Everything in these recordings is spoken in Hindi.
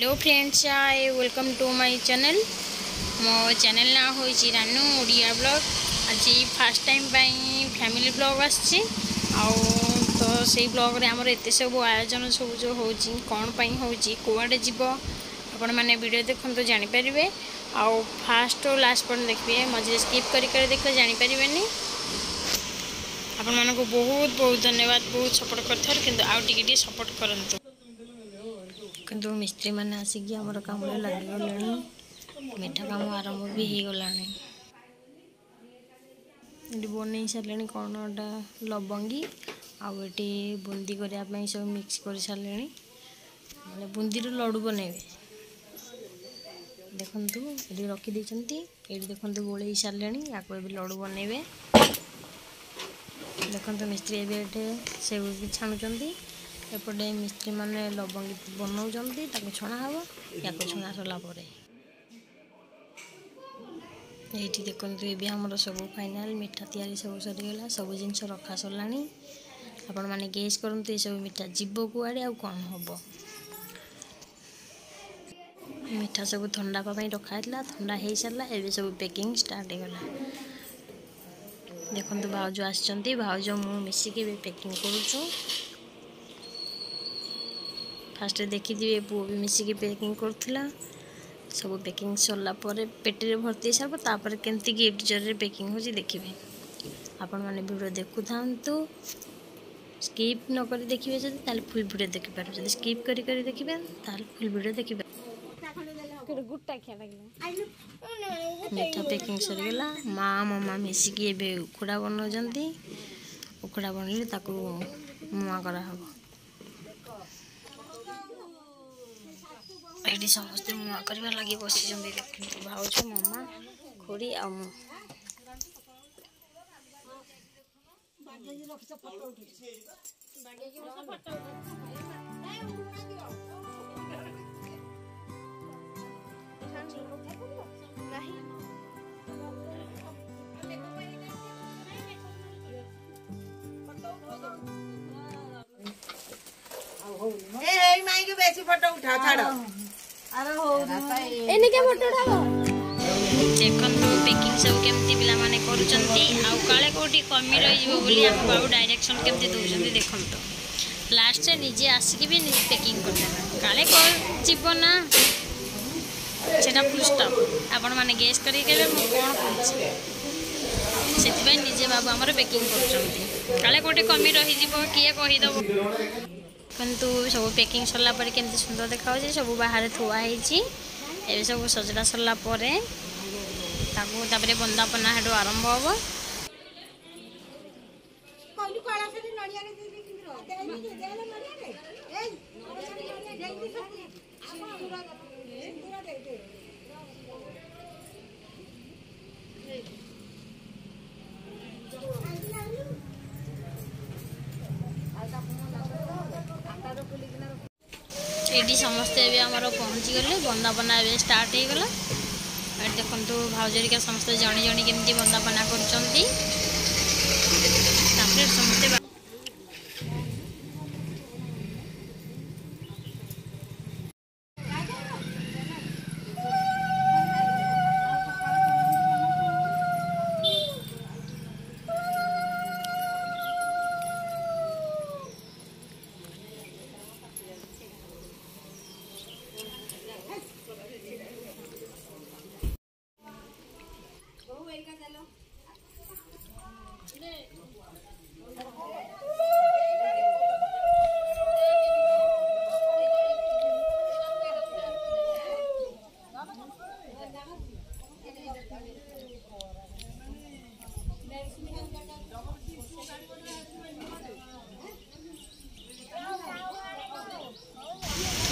Hello friends, I welcome to my channel. मो चैनल ना हो रानू ओडिया ब्लॉग। आज फास्ट टाइम फैमिली ब्लॉग आसी तो से ब्लॉग रे हमर एते सब आयोजन सब जो हो कौन हो कुआडे जीव आपण मैंने वीडियो देखो तो जानीपर आउ फास्ट और लास्ट पर देखिए मझे स्किप कर देखले जानीपर। आपण मानक बहुत बहुत धन्यवाद, बहुत सपोर्ट कर आउ टिके सपोर्ट करंतु। किंतु मिस्त्री मैंने आसिक आमर कम लगिगले मिठा कम आरंभ भी हो गला। बन सारे कौन गोटा लवंगी आउे बुंदी करने सब मिक्स कर सारे मैंने बुंदी लड्डू बनइबे। देखु ये रखीदे ये देखते गोल सारे या लड्डू बनइबे। देखते मिस्त्री एवं से भी छाणुंट एपटे मिस्त्री मैंने लवंगी बनाऊँ छणा हम या छणा सरला ये देखो ये आमर सब फाइनाल मिठा तैयारी सब सरीगला। सब जिनस रखा सरला। आपण मैंने गेस करूँ ये सब मिठा जीव कुआड़े आ कौन हम। मिठा सब ठंडा पाई रखाई ठंडा हो सारा एवं सब पैकिंग स्टार्ट होगला। देखो भाउज आसचंती भाउज मु मिसिकी पैकिंग करुचु। फास्ट देखी पुओ भी मिसिकी पैकिंग करुला। सब पैकिंग सरला पेटी भर्ती सार तापर केमती गिफ्ट जरिए पैकिंग हो देखिए। आपण मैंने वीडियो देखु था स्किप नक देखिए जब फुल वीडियो देखिपार स्किप करी देखिए फुल वीडियो देखिए। मिठा पैकिंग सरीगला। माँ मामा मिसिकी ए उखुड़ा बनाऊँ। उखुड़ा बनले मुआ कराहब। ये समस्ते मुआ करने लगी बसी भाउज मामा खुड़ी आ बेसी फोटो उठा छाड़ एने के फोटो उठाओ। देखो पैकिंग सब केमती पिला माने करूचंती आउ काले कोठी कमी रही जीवो बोली हम बाबू डायरेक्शन केमती दोउचंती देखंतो। लास्ट से निजे आसिक भी निजे पैकिंग कर देना काले को जीवना सेटा फुल स्टॉप। आपण माने गेस करी केबे मु कोन कहछि सेति भाई निजे बाबू हमर पैकिंग करूचंती काले कोठी कमी रही जीवो किए कहि दबो। किंतु सब पैकिंग सरला पर केमती सुंदर देखा सब बाहर थुआ है सब सजड़ा सरला तापर बंदापना हेटू आरंभ हम। ये समस्ते आमर पहुँची गले बंदापना ए स्टार्ट हो गला। देखो भाउजरिका समस्ते जणी जणी केमती बंदापना कर समस्ते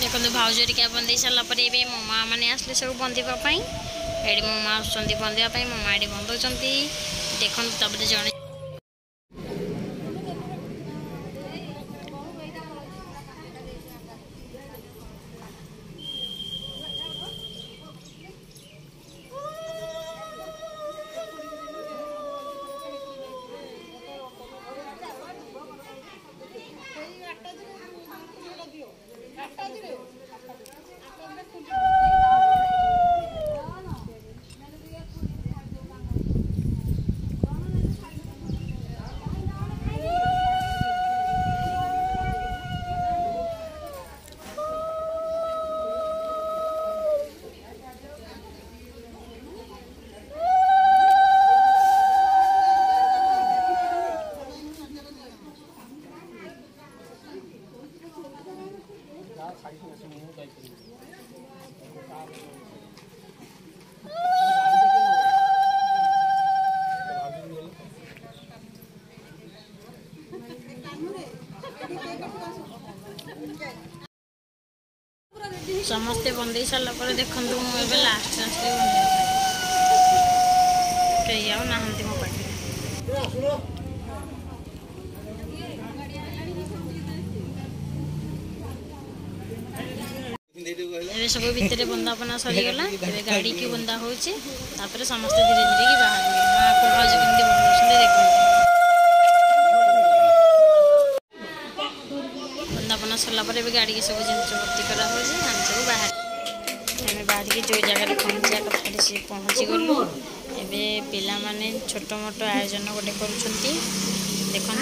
देखो भाउजरिका बंदे सारापर ये मो माँ मैंने आसले सब बंधापी ये मो माँ आस बंधापी मो माँ ये बंधाऊँ देखते जड़े समस्ते बंदे सारा पर देखो मुझे लास्ट कई आउ ना मो पाखे सब भितर बंदापना सरीगला गाड़ी की बंदा हो समस्त धीरे धीरे की बाहर महाप्रभु कमी बनाते देखो बंदापना सरला गाड़ी की सब जिन भर्ती करा सब बाहर आम बाहर की जो जगह पहुँचा कथा सी पहुँची गलु एवं पिला माने छोट मोट आयोजन गोटे कर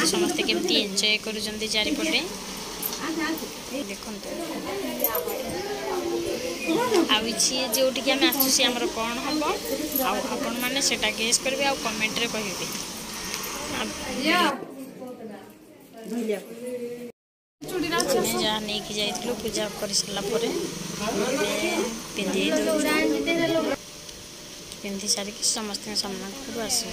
समस्ते केमती एंजॉय कर चारिपटे देखो आछि जो आम आसुसी आमर कौन हम आपण मैंने सेटा गेस करेंगे आ कमेंट रे कहिबे जहाँ नहीं कि जाइलु पूजा कर सारा पिंधि सारिक समस्त सम्मान कर आस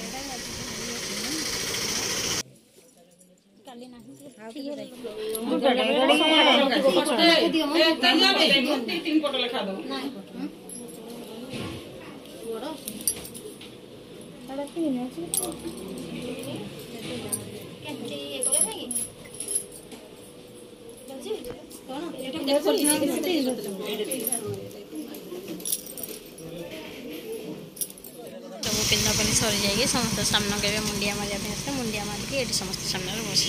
पिंधापनी सरी जाइए समस्त सामना के मुंडिया मारे मुंडिया मारिक ये समस्त सामने बस